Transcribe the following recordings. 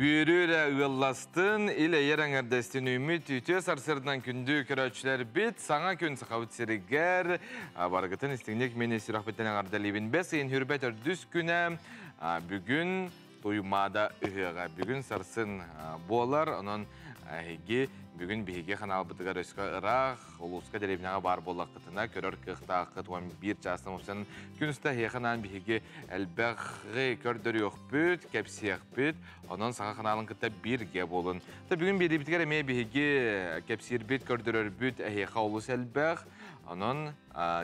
Büyürüyle ığıllastın ile yerengerdestin ümit ütü sarsırdan kündü köröçler bit sana kün sıkavut siriger bargıtın istinlik meni sürahbetten ağardalibin besin hürbet ördüz güne bugün duymada ığığa bugün sarsın boğalar onun hegi bugün bihige kanal bıtıgar öska ıraq uluska derevinağa bar bolaqıtına körör kıqta aqıt bir çasın olsan günüste heyanan bihige elbəği kördür yok büt kepsiyek büt onun sağa kanalın kıta bir geb olun da bugün bir bitigar emeye bihige kepsiyek büt kördürür büt heyaqa olus elbəğ onun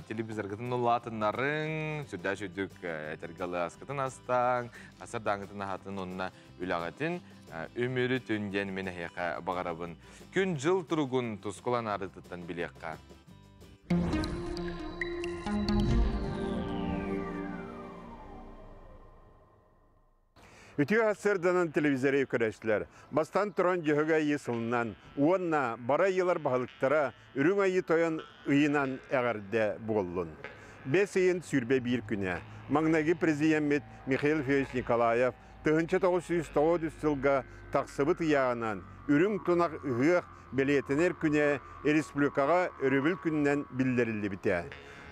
televizor gıtın ulatınların sürdä sürdük etergalı askıtın astan asar dağıtın ahatın onuna ülağıtın Ömürü tünden mene heyaqa bağarabın. Gün jıl turugun tuskulan arıtıttan bilekka. Ütüge hasırdanın televizörü yüküreştiler. Bastan turan jöhöge ayı sılınan, uanna bara yıllar bahalıktara ürün ayı toyan ıyınan eğerde bollun. 5 ayın sürbe bir güne. Magnagi prezident Mikhail Fyodorovich Nikolayev 1909 yılga taksıbıt yağınan ürün tunak ığıq beliyetiner küne Respublikaga örübül künden bildirildi bite.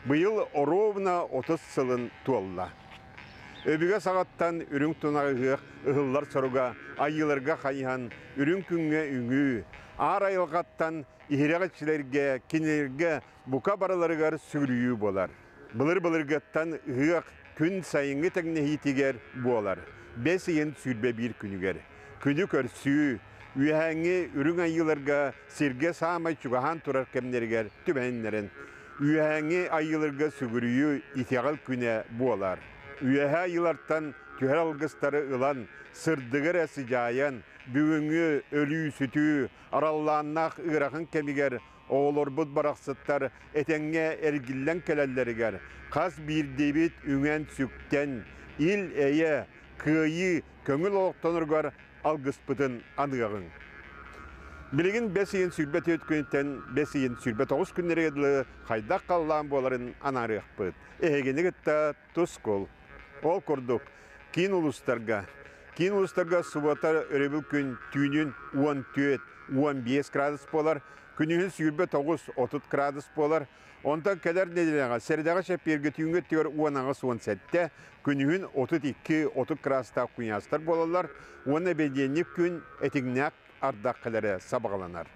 Bu yıl orovna 30 sılın tualla. Öbüge sağattan ürün tunak ığıq ığıllar soruga ayılarga kayhan ürün künge üngü. Ağır ayılgattan ihiraççilerge, kinerge buka baralarıgar sürüyü bolar. Bılır-bılırgattan ığıq kün sayıngı teknehitiger bolar. 5 ayın sürbe bir günüger. Günü körsü, üyehenge ürün ayılarga sirge sağmay çugahan turar kemneriger tübenlerin. Üyehenge ayılarga sügürüyü itiğal güne bolar. Üyehe ayılardan tüher algıstары ılan, sırdıgır esicayan, bügüngü ölü sütü, arallağınnak ırağın kemiger, oğlor bud baraqsıttar, etenge ergillen kelelleriger. Kas bir debit üngen sükten, il eye, kıyı, köngül oğuktanırgar algıspıtın anığın. Biligin 5 ayın sürbet ötkünten 5 ayın sürbet 9 günleri edili haydak kallan boların anarıq bıt. Ehegeni gıtta tuskol. Ol kurduk. Kin ulustarga subatar örebül gün tüynün 14-15 gradus bolar. Günühün sürbet 9-30 gradus bolar. Ondan kadar nedeniyle serdağı şepirge tüyünge tüyor 10-17'te. Günühün 32-30 gradusta kunyastar bolarlar. Ona bedenlik gün etignak ardaqları sabağlanar.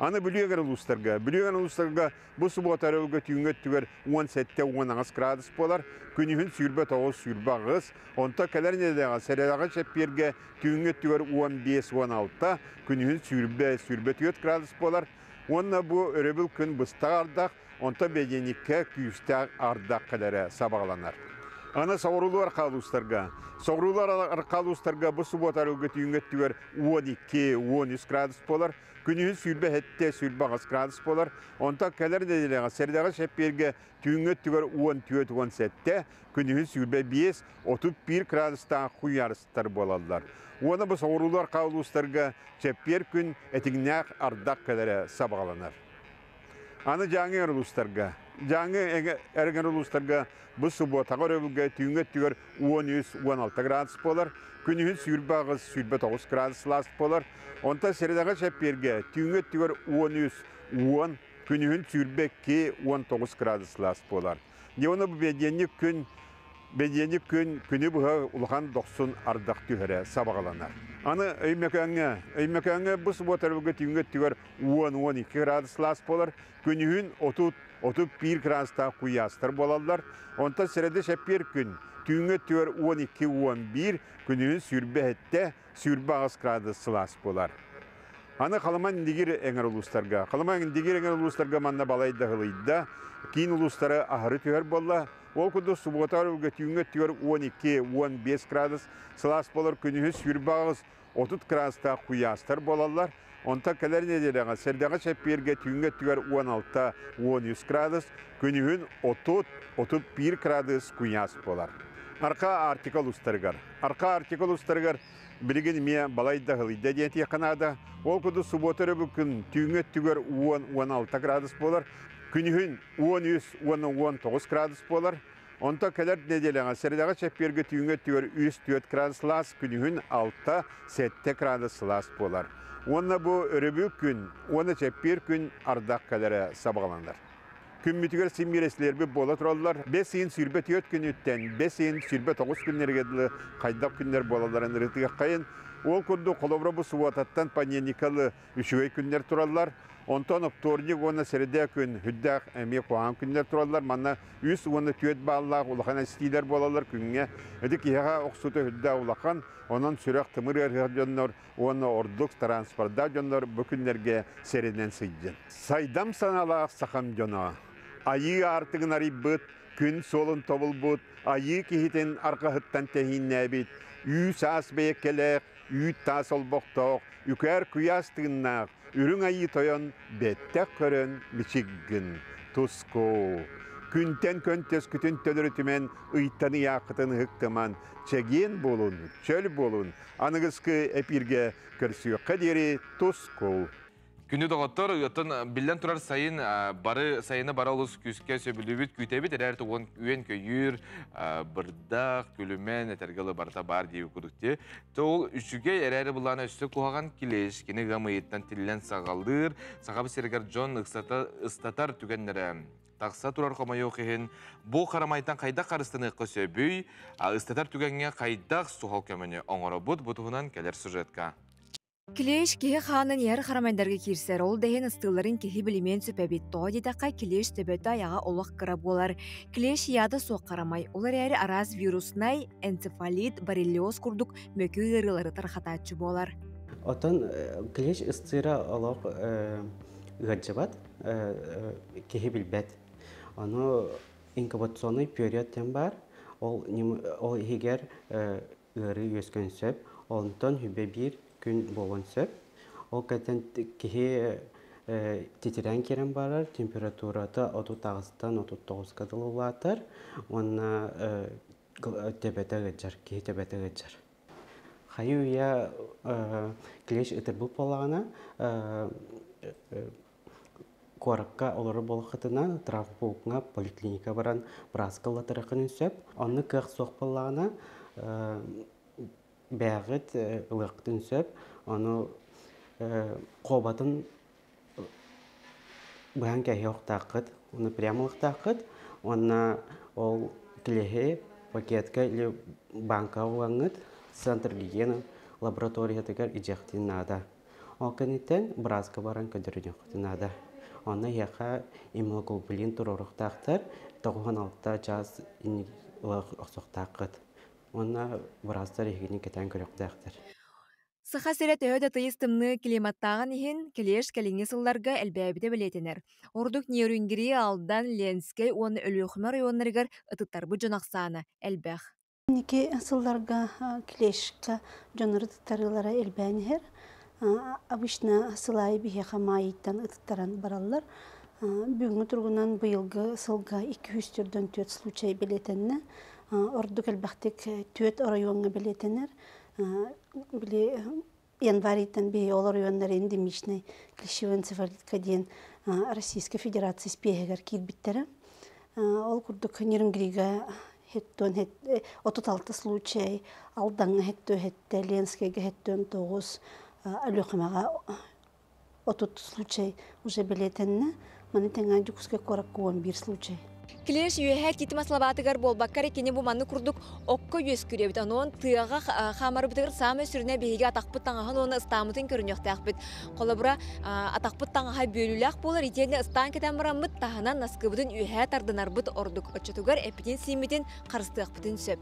Anı biliyor uluslarga bu subotar ölgü tüyünge tüyor 17-10 gradus bolar. Günühün sürbet 9 sürbe ağız. Ondan kadar nedeniyle serdağı şepirge tüyünge tüyor 15-16. Günühün sürbe 4 gradus bolar. Onunla bu örebül gün bısta ardaq, onta bedenikke küyüste ardaqları sabağlanar. Ana savrulu arkalustarga bu subotar ölgütü yüngettiver 12-13 gradus bolar. Günühün sürbe hette sürbe 9 gradus bolar. Onta keler dedileğe serdağı şepirge tüyüngettiver 14-17'te günühün sürbe 5-31 gradusta kuyarıstar bolarlar. Ona bu savrulu arkalustarga şepir gün etignak ardaqları sabağlanar. Anı jangi uluslarga. Jangi ergen uluslarga bu subotaga örülge tüyünge tüyor 13-16 gradus bolar. Günühün sürbe ağız sürbe 9 gradus last bolar. Onta serdağı şepirge tüyünge tüyor 13-10 günühün sürbe 2-19 gradus last bolar. Ona bu bedenlik gün günü buha ulğan 90 ardaq tühere sabağlanar. Anı öymekenge bu subotar örülge tüyünge tüyor 10-12 gradus last bolar. Günühün 30-31 gradusta kuyastar bolarlar. Onta serede şepir gün tüyünge tüyor 12-11 günühün sürbe hette sürbe ağız gradus last bolar. Anı kalaman digir enger uluslarga. Kalaman digir enger uluslarga manna balayda hılıyda. Kin uluslara ahırı tüher bolla. Ol kudu subotar ölge tüyünge tüyor 12-15 gradus last bolar. Günühün sürbe ağız 30 gradusta kuyastar bolarlar. Onta keler nedeniyle serdağı şepirge tüyünge tüyor 16-13 gradus. Günühün 30-31 gradus kuyas bolar. Arka artikal ustargar. Bilgin miye balayda hılıyda diyeti yakınada. Ol kudu subotarı bükün tüyünge tüyor 10-16 gradus bolar. Günühün 13-19 gradus bolar. Onta kadar nedeleğe seridağı çepberge tüyüngö tüyor üst tüyöt kranslas günühün altta sette kranslas bolar. Onna bu örübük gün, ona çepber gün ardak kadar sabahlanır. Gün mütüger simmiresler bir bola turallar. 5 yıl sürbet yöt günütten 5 yıl sürbet 9 günler gedili kaydak günler bolaların rıtıga kayın. Ol kurdu kolobra bu suvatattan panyenikalı üçügey günler turallar. Ondan optornik ona seride gün hüddak emek koğan günler turallar. Manna üst ona tüyet bağlar ulakan istiler bolalar günge. Edik yağa oksutu hüddak ulakan. Ondan sürek tımır ergenler, ona orduk transporda jonlar bu günlerge seriden sıydın. Saydam sanala sakam jona. Ayı artığın arıbıt, gün solun tobul but, ayı kihiten arka hıttan tehin nebit, ü sas beyekelek, ü tas olboktok, üker kuyastığınnak, ürün ayı toyon, bettek körün, biçiggin, tusko. Günten köntes kütün tölürütümen, ıytanı yakıtını hıktıman, çegiyen bolun, çöl bolun, anıgıskı epirge körsüyor kaderi, tusko. Күнді доғыттыр, ұйыттын білден тұрар сайын sayını бары олыс күске сөбілібіт күйтебіт, әрәрті оң үйен көйір, бірдақ, күлімен, әтергілі барта бар дейі күдікте. Ол үшіге әрәрі бұланы үсті қоған келеш, кені ғамайыттан тілілен сағалдыр, сағабы сергер Джон ұстатар түгенлері. Тақса тұрар қомайы оқиын, бұл қарамайттан қайдақ қарыстыны ұққы сөбүй, ұстатар түгенге қайдақ суғал көміне оңыры бұтығынан келер сюжетка. Килеш кеһи хаанын яр харамайдарга кирсер, ол дehen ыстыларын кеһи билимен сөпәбит тоға дедаққа килеш сөбөті аяға олақ қыра болар. Килеш яды соқ қарамай, олар әрі араз вирусынай энцефалит, боррелиоз күрдік мөкі ғырылары тархататчы болар. Отан килеш ыстыра олақ ғаджабат кеһи билбет. Оны инкубационный периодтен бар, ол егер ғыры өскен сөп, онтан хүбе бір күн болон сөп. Ол кәтен кеһи титерен керен барар, температураты 36-39 кадыл улатыр. Онна тебете ғыджар, кеһи тебете ғыджар. Хайы уя килеш ытыр бұл полағына қорыққа олары болықытына травмпуғына поликлиника баран бразқылы тұрықын сөп. Оны қық соқ полағына бәғіт ұлықтың сөп, оны қобатын бұған кәйі оқтақыд, оны прямо оқтақыд, оны ол кілеге пакетка или банка оғаңыд, центр гигиена лабораториятығар ижектен нада. Ол кәнеттен бразға баран көдірін оқтын нада. Оны яқа иммуноглобулин тұрорықтақтыр, 96 жаз оқтақтыр. Онна браздар егені кетен көріқтақтыр. Сыха сәрет өйді тыйыстымны климаттағын ехін келеш кәліңе сылларға әлбәбіде білетінер. Ордық нейрүнгірі алдан ленскей оны өліғімі районларығар ұтыттарбы жонақсаны әлбәқ. Неке сылларға келешкі жоныр ұтыттарылары әлбәнігер. Обычно сылай бігеға майыттан ұтыттаран баралар. Бүгінгі тұрғынан бұйылғы сылға 200-4 случай білетінні. Ордук әлбәқтік төт районға білетінер. Январитан бей ол районлар эндемичный клещевой энцефалитка дейін Российской Федерации спегер кирбиттері. Ол күрдік нерінгрига 36 случай, алдаңа хетті, Ленскайга хеттен 9, әліқымаға 30 случай уже білетінні. Маны тәңі жүкіске қораққа 11 случай. Килеш юэхэ китима слабатыгар болбаккар экени бу манны курдук окко юэс күребит. Онон тыага хамары битыгар самы сүрүнө бейге атакпыт таңахан оны ыстамытын көрүнөктәкпит. Колобура атакпыт таңаха бөлүләк болар итени ыстан кетен барамыт таханан наскыбытын юэхэ тардынарбыт ордук. Очотугар эпитин симитин карыстыакпытын сөп.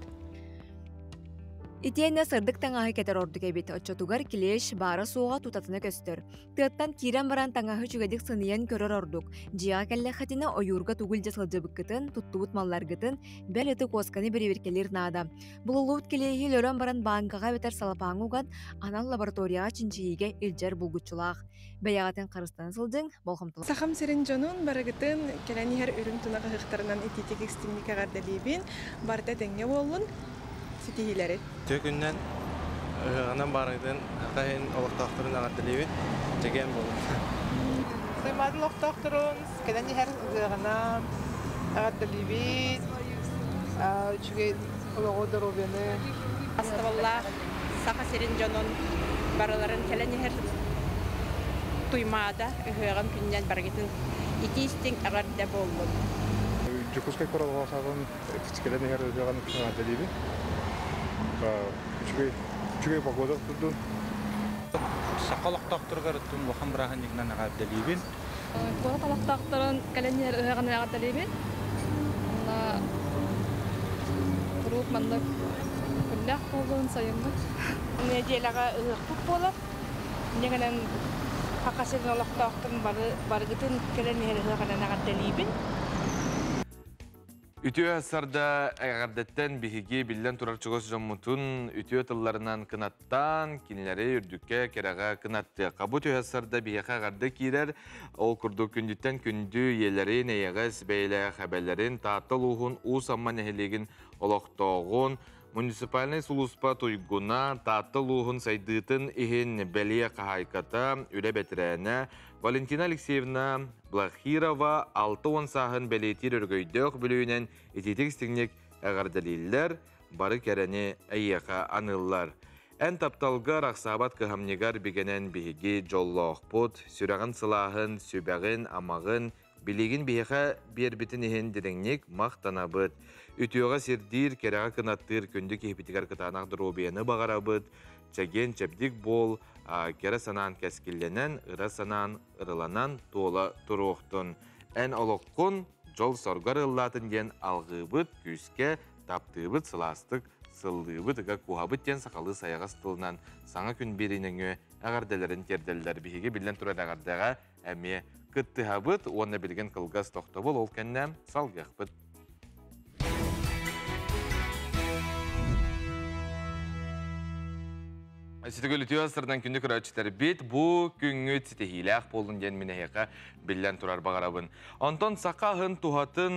Итиэнне сырдык таңаһы кетер ордук эбит. Очотугар килеш бара суға тутатына көстөр. Тыаттан кирен баран таңаһы чүгедик сыныян көрөр ордук. Жига келле хатина оюрга тугул жасылжыбыккытын, туттубут малларгытын, бел ыты косканы бериберкелер нада. Булулут келеһи лөрөн баран банкага бетер салапаңуган анал лабораторияга чинчииге илжер булгучулаах. Бәягатын карыстан сылдың болхомтул. Сахам серин жонун барагытын келени хер үрүн тунага хыктарынан ититик экстремикага дебин барда деңге болун. Ситихилери. Төкүннән анан барыдын кайын олоктоктурун агаттылыбын деген болду. Сымадыл октоктурун келени хер гана агаттылыбын Çünkü oloğu здоровьяны. Astavalla sağa serin canın baraların kelenler tuymada ühüğün günden bargıtın iki istin agarda bollu. Жукускай коралгасагын кичкелен эгер өзөгөн кыгадалиби. Чүгөй погода турду. Сақалақтақтырғар түн уақым бірағын егінен ағабдалибін. Кора талақтақтарын кәленер ұғаны ағабдалибін. Құруп маңнық күлләқ болуын сайымдық. Неделаға ұғық болып, негенен қақасырын олақтақтырын барғытын кәленер ұғаны ағабдалибін. Ütüö asarda ägärdetten bihigi billen turar çogos jommutun ütüö tıllarынан kınattan kinleri ürdükке kerega kınattı. Kabut asarda bihiga garda kirer ol kurdu kündütten kündü yeleri neyeges beyle haberlerin tatıl uğun usamma neheligin oloqtoğun munisipalny suluspa tuyguna tatıl uğun saydıtın ihin beliye kahaykata üle betirene Valentina Alexeyevna Blahirova 6-10 sahın beletir örgöydök bölüğünen etitik istinlik əğardaliller, barı kereni əyyəqa anıllar. Ən taptalgar aksabat kıhamnigar bigenen bihigi jolloqput, sürağın sılahın, sübəğin, amağın, biligin bihiqa bir bitin ihin direnlik maqtanabıt. Ütüyoğa sirdir, kerağa kınattır, kündük ihbitigar kıtanaq durubiyeni bağarabıt, çegen çepdik bol, kere sanan keskillenen, ıra sanan, ırılanan tola turuqtun. En oloqqun, jol sorgar ıllatın gen algıbıt, küske, taptığıbıt, sılastık, sıldıbıt, ıga kuhabıt gen sakalı sayağa stılınan sana gün birinengü ağardelerin terdeller bihigi bilden turar ağardağa әме kıttıhabıt, onu bilgen kılgaz toxtabıl ol kennem salgaqbıt. Ситигөл ütüö asırdan kündük röçler bit, bu küngüt sitihilaq bolun gen mineheka billen turar bağarabın. Onton sakahın tuhatın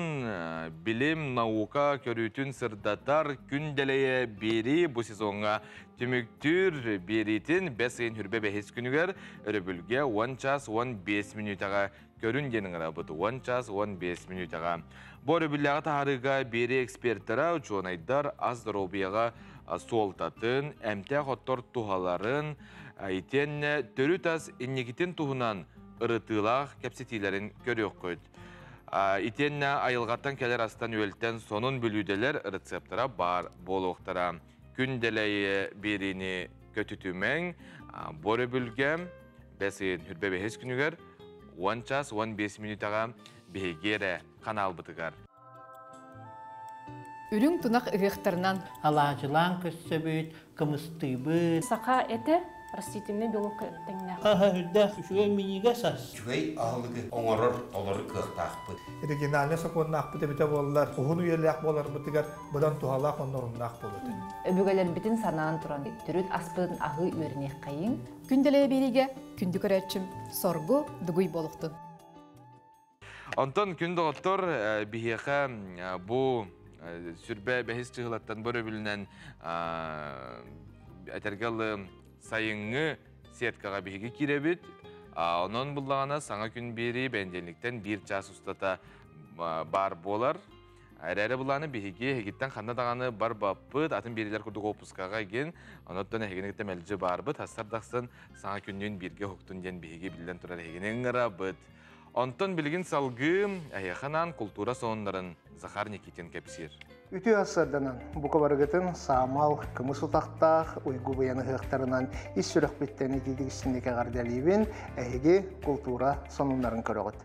bilim, nauka, körütün sırdatar gündeleye biri bu sezonga tümüktür biritin 5 ayın hürbe behes günüger örübülge 1 ças 15 minutaga körün genin arabıt 1 ças 15 minutaga. Bu örübüllağı taharıga biri ekspertara uçuğunaydar az robiyaga soltatın, әмтә хоттор туһаларын, итенне төрү тас иннегитин туһунан ырытылах кепсетилерин көрөк көт. Итенне айылгаттан келер астан өлтен сонун бүлүделер рецептара бар болуктара. Күнделей берини көтүтүмең, боры бүлгем, бесин хүрбе бехес күнүгер, 1 час 15 минутага бегере канал бытыгар. Үрүң тунак ыгыктарынан алажылан көссөбүт, кымыстыбыт. Сака эте растительный белок теңне. Да, шугай миниге сас. Шугай алыгы оңорор олору кыктакпыт. Региональный соконнакпыт эбите боллар. Ухуну ерлек болар бытыгар быдан тухалак онноруннак болот. Өбүгөлөр битин санаан туран түрүт аспыдын агы өрнек кайын. Күнделе бириге күндү көрөчүм соргу дугуй болуктун. Антон күндү оттор бихека бу сүрбе бәхис чыгылаттан бөрі білінен әтергалы сайыңы сеткаға бейгі керебет. Онын бұллағана саңа күн бері бәнденліктен 1 час ұстата бар болар. Әрәрі бұлағаны бейгі егеттен қандадағаны бар баппыд, атын берілер күрдік опускаға ген, оныттан әгенігітті мәлжі бар бұд, астардақсын саңа күннен бірге хоқтun ден бейгі білден тұрар әгенің ғыра бұд. Онтон білгін салғы әйіқанан культура соғындарын Захар Никитин кепсир. Үтü asırdanan bu kabargıtın sağmal, kımız utaqtaq, uygu bayanı hıqtarınan iş sürük bitteni dedik içindeki gardalibin әйіге kultura sonunların körüqıt.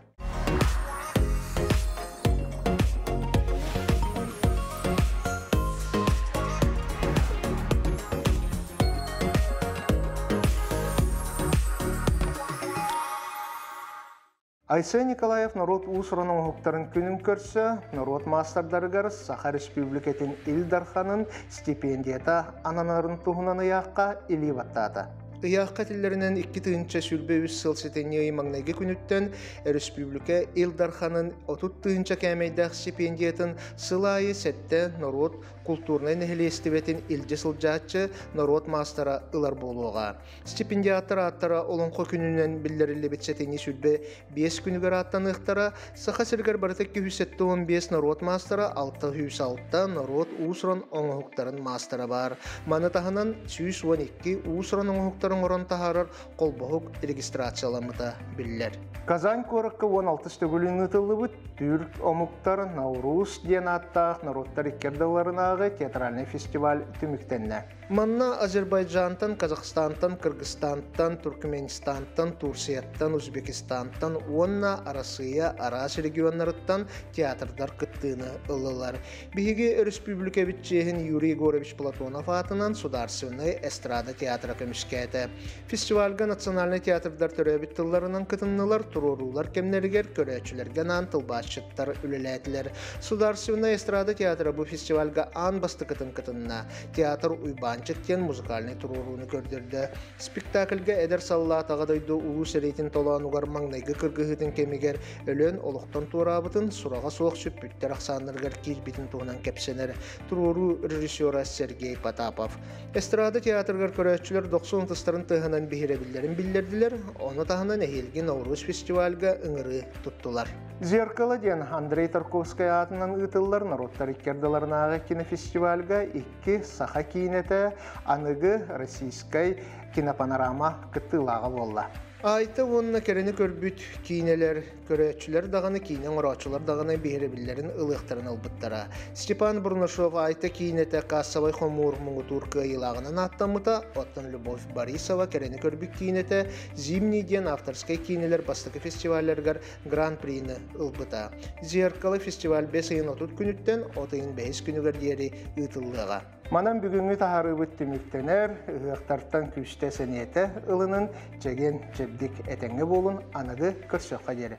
Айсай Николаев народ уысырының ұқтарын күнін көрсі, народ мастардарығар Саха Республикетін Илдарханын стипендията ананарын туғынан аяққа илі баттады. Iyaqqa tillerinden 2 tığınça sülbe 3 sıl seteniyi magnayge günütten Respublika Ildarxanın 30 tığınça kämeydaq stipendiyatın sılayı sette Norot kulturna nehilestibetin ilce sılcaatçı Norot mastara ılar boluğa. Stipendiyatlar attara olonqo gününden bildirilli bitseteni sülbe 5 günüger attanıqtara saqa sirgar barıtık 215 Norot mastara 606 Norot Usron oңohuktарын mastara var. Manıtahının 112 Usron oңohuktарын oran taharar kolbohuk registrasiyalamıda biller. Kazan korakka 16 tөгülün ıtıllıbıt Türk omuktar Nauruz diyen attaq Narottar ikkerdalarınağı teatralny festival tümüktenle. Manna Azerbaycan'tan, Kazakistan'tan, Kırgızistan'tan, Türkmenistan'tan, Tursiyat'tan, Uzbekistan'tan, onna arasıya aras regionlarıttan teatrlar kıttığını ıllılar. Bihigi Respublika Bitçehin Yuri Gorovich Platonov atınan Sudarsyonay Estrada teatra kömüşkete. Festivalga nasionalny teatrlar töröbit tıllarından kıtınlılar, turorular kemleriger, köreçülerge nantıl başçıttar üleletiler. Sudarsyonay Estrada teatra bu festivalga an bastı kıtınna. Teatr uybançıkken muzikalny turorunu gördürdü. Spektaklga eder sallatağa daydı ulu seritin tolan ugar magnayga kırgıhıtın kemiger, ölön oluktan tuarabıtın surağa soğuk süppütter aksanırgar kirbitin tuğunan kepsener. Turoru rejissora Sergey Potapov. Estrada teatrgar köreçüler 90 tıstarın tığınan bihirebillerin bildirdiler, onu tahınan ehilgi Nauruz festivalga ıngırı tuttular. Zerkala diyen Andrei Tarkovskaya adından ıtıllar Narottar ikkerdalarınağı kine festivalga 2 saha kinete anıgı Rossiyskay kinopanorama kıttılağı bolla. Ayta onunla kereni körbüt kineler, köreçüler dağını kinen oraçılar dağını bihirebillerin ılıqtарын albuttara. Stepan Brunashov ayta kinete Kassavay Xomur Munguturka yılağının attamıta, Ottan Любовь Борисова kereni körbüt kinete Zimni diyen avtorskay kineler bastıkı festivallergar Grand Prix'ni ılbuta. Zerkalı festival 5 ayın 30 günütten 10 ayın 5 günüger diyeri ıtıllığa. Manam bugünkü taharı büttimiktener, ıhtarttan küste seniyete ılının çegen cebdik etenge bolun anıgı kırşıqqa deri.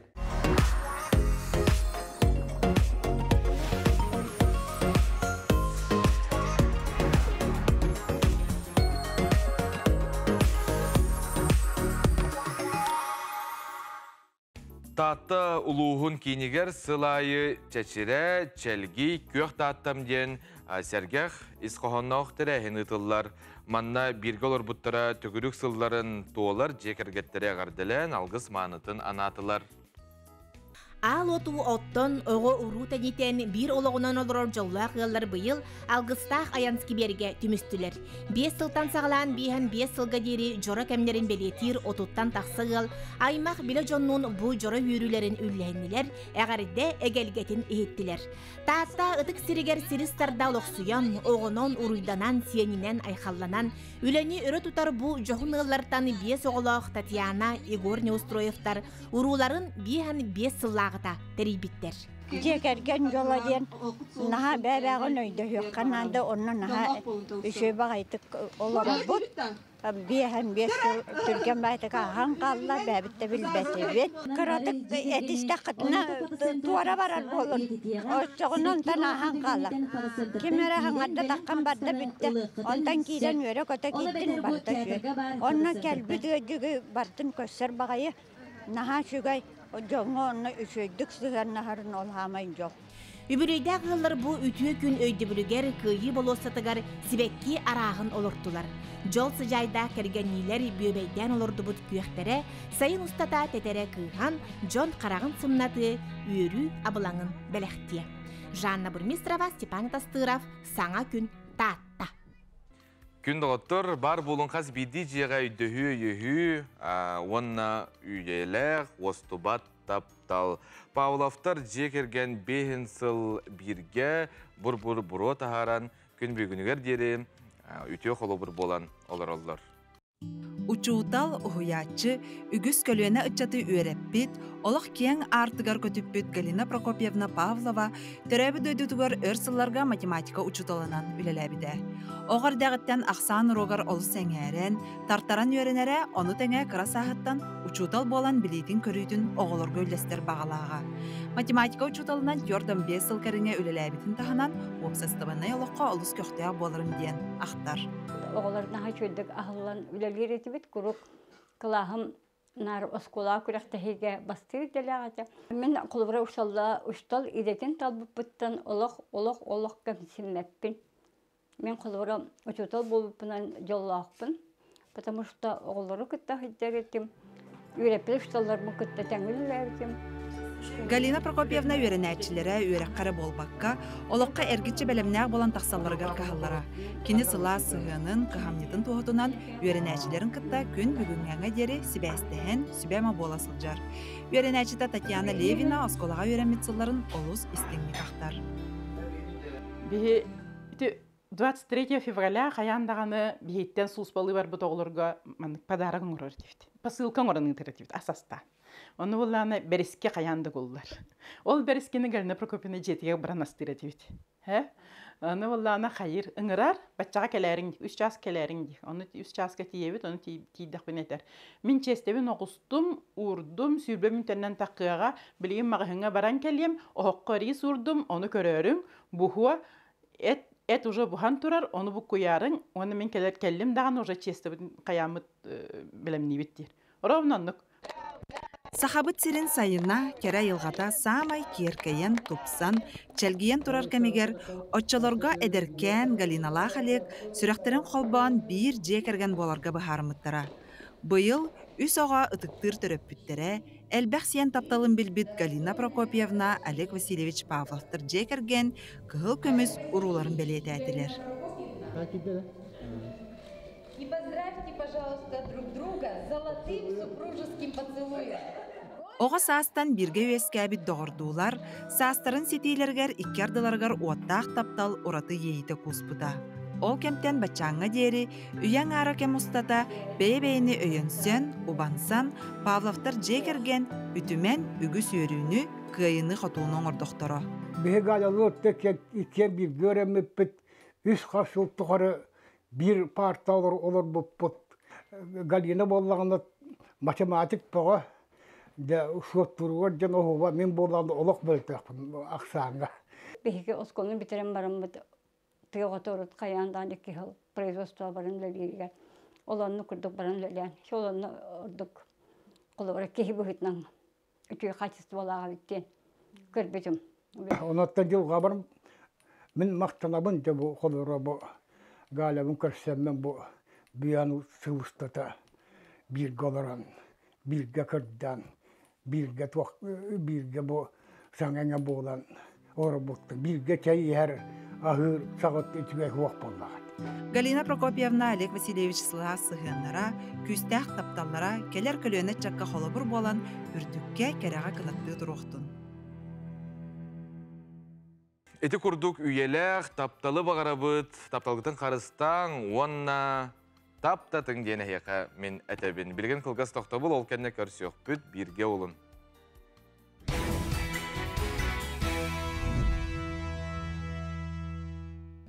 Tatta uluğun kiniger sılayı çeçire, çelgi, kök tattam diyen sergah iskohonna oqtere henitıllar. Manna birge olur buttara tökürük sılların tuğalar jekergettere gardelen algыс manıtın anatılar. Al otu otton ogo uruta jiten bir oloğunan oluror jollaq yıllar bıyıl algыстaq ayanski berge tümüstüler. 5 sıltan sağlan bihen 5 sılga deri jora kemlerin beletir otuttan taqsıgıl aymaq bile jonnun bu jora yürülerin üllenniler egaride egelgetin ehittiler. Tatta ıtık siriger siristarda loqsuyan oğunon uruydanan siyeninen ayxallanan üleni örü tutar bu johun ıllartan 5 oğloq Tatiana Igor Neustroyevtar uruların bihen 5 sıllar teribitler. Jekergen jola diyen naha bebağın öyde yokkananda onu nahaüşe bağaytık olara bud. Bihen bir Türkiye baytık ahan kalla bebitte bilbeti. Karadık etiste kıtına duvara varar olun. Oçağının tan ahan kalla. Kimere hangarda takkan barda bitti. Ondan kiden yöre köte gittin barda şu. Ondan kelbüdüğü cügü bardın köser bağayı. Naha şugay. Joğunu üşüydük sığar naharın olhamayın yok. Übürüydek yıllar bu ütüğü gün öydübülüger kıyı bolosatıgar sibekki arağın olurdular. Jol sıcayda kergeniler büyümeyden olurdu bu küyektere, sayın ustata tetere kıyhan, John Karağın sımnatı, üyürü abılanın belektiye. Жанна Бурмистрова, Степан Тастыров, Саңа күн татта. Күн доғыттыр, бар болын қаз биді жеға үйдіхі үйі, онна үйелер, остубат таптал. Павловтар жекерген бейін сыл бірге, бұр-бұр-бұро тахаран күн бүгінігер дері, үте қолы бір болан олар-олар. Учуутал уһуяччы үгүс көлүөнө ыччаты үөреппит, олох кең артыгар көтүппүт Галина Прокопьевна Павлова төрөбү дөйдүтүгөр өрсылларга математика учуталынан үлелебиде. Оғар дәғыттен ақсан урогар олу сәңәрен, тартаран үйренере оны тәңе кырасағыттан учутал болан билейтін көрүйтін оғылыр гөлдестер бағалаға. Математика учуталынан 4-5 сыл кәріңе үлелебитін таханан, опсастыбаны олыққа олыс көқтея болырым ден ақтар. оғыларына чөйдік ағылан үлелер етібет, күрік қылағым нар оскола күрәқтәхеге бастыр делағата. Мен құлыбыра ұштал идетін талбып бұттан олық кәмсілмәппін. Мен құлыбыра ұчутал болыппынан жоллақпын. Потому что оғылары күтті хиттер еттім. Үйреппіл ұшталармын күтті тәңілі әрдім. Галина Прокопьевна үйренәтчілері үйрәққары болбаққа, олыққа әргітші бәлемнәғ болан тақсаларығар қағалара. Кені сыла сығының қығамнетін туғытынан үйренәтчілерін қытта күн бүгінңәңі дері сібәстіғін сүбәма боласылжар. Үйренәтчіда Татьяна Левина осколаға үйрәметсіларын олыз істіңмек ақтар. 23 февраля қаяндағаны бейттен сұлыспалы бар бұт оғылырға подарығын ұрыр дейді. Посылкан ұрының тіретівді, асаста. Оны оланы бәріске қаянды қолдар. Ол бәріскені Галина Прокопьевна жетіге біран астыр етівді. Оны оланы қайыр ұңырар, бәтчаға кәләрің дейік, 3 час кәләрің дейік. Оны 3 жасқа тиевет, оны тейдіқ бен етер. Мен честебен оғыстым, ұрдым, сүйбе мүнтеннен таққыға, білген мағығыңа баран кәлем, оғыққа рейс ұрдым, оны көрерің, бұхуа, эт уже бухан турар, оны бұқ көярың, оны мен кәлем даған уже честебен қаямыт білеміне беттер. Ровнанлық. Сахабыт сирин сайына кера йылғата самай киеркейен тупсан, чәлгиен турар кәмегер, отчалорга эдеркен Галинала халек сүрәқтерін қолбан бір жекерген боларга бұхарымыттара. Бұйыл үс оға ұтықтыр түріп бүттері, әлбәқ сиен тапталын білбіт Галина Прокопьевна Олег Васильевич Павловтыр жекерген күгіл көміз ұруларын бәлеті әтілер. И поздравьте, пожалуйста, друг друга золотым супружеским поцелуем. Оға састан бірге өескәбі доғырдулар, састарын сетейлергер иккердыларгар уаттақ таптал ураты ейті куспыта. Ол кемтен бачаңа дері, үйен ара кем ұстата, бей-бейіні өйінсен, убансан, Павловтар жекерген үтімен үгіс өріні күйіні қотуының ордоқтыры. Беге алалы өтті кен бір көреміппіт, үш қашылттықары bir partalar olur bu Galina bollağında matematik bağa da şu turuyor can o var men bollağında olak böltek aksanга. Bihge oskolunu bitiren barım bu teotorut kayandan iki yıl производство barın leliger. Olanını kurduk barın leligen. Şu olanını orduk. Kolora kehi buhitnan. Üçü kachестволаға bitti. Körbetim. Onattan yıl gabarım men maktanabın da bu kolora bu Galabın karşısından bu büyanı sıvıstata bir galaran, bir gakırdan, bir bu sanğına boğulan orabukta, bir geçeyi her ahır sağıt etmek vakpallağı. Галина Прокопьевна Олег Васильевич сыла сыхыннара, күстәқ тапталлара, келер көлөне чакка холобур болан, үрдүкке кереға кынатты тұруқтын. Эти курдук үйелек, тапталы бағарабыт, тапталғытын қарыстан, онна таптатын гені хеқа мен әтәбін. Білген қылғас тоқтабыл ол кәнне көрсі өкпіт, бірге олын.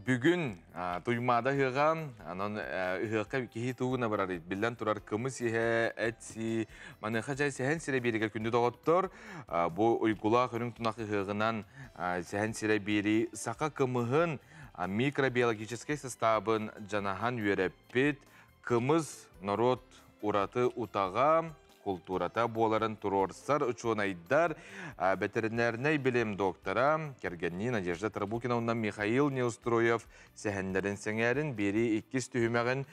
Бүгін туймада хыған, анан хықа кехи туғына барар. Білден тұрар кымыс еhe, әтсі, маныға жай сәхен сірі беріге күнді доғыттыр. Бұ ұйгула күнің тұнақы хығынан сәхен сірі бері сақа кымығын микробиологический составын жанахан үйереппет, кымыз народ ураты утаға, культурата боларын турорсар учуонайдар ветеринарный билим доктора Кергенни Надежда Тарбукина оннан Михаил Неустроев сәхендерін сәңәрін бері 2 түйімәғін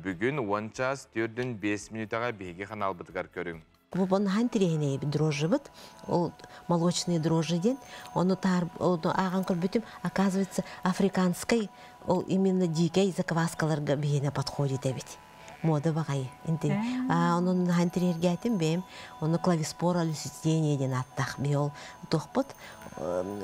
бүгін 10 час 4-5 минутаға бейге қанал бұтығар көрің. Бубон хантерегіне дрожжи бит, ол молочные дрожжи ден, оны аған көрбітім, оказывается, африканской, ол именно дикей закваскаларға бейіне подходит әбет. Мода бағай. Onun hanterergetim benim, onu klavispora lüsütliğine den attaq biyol toqput.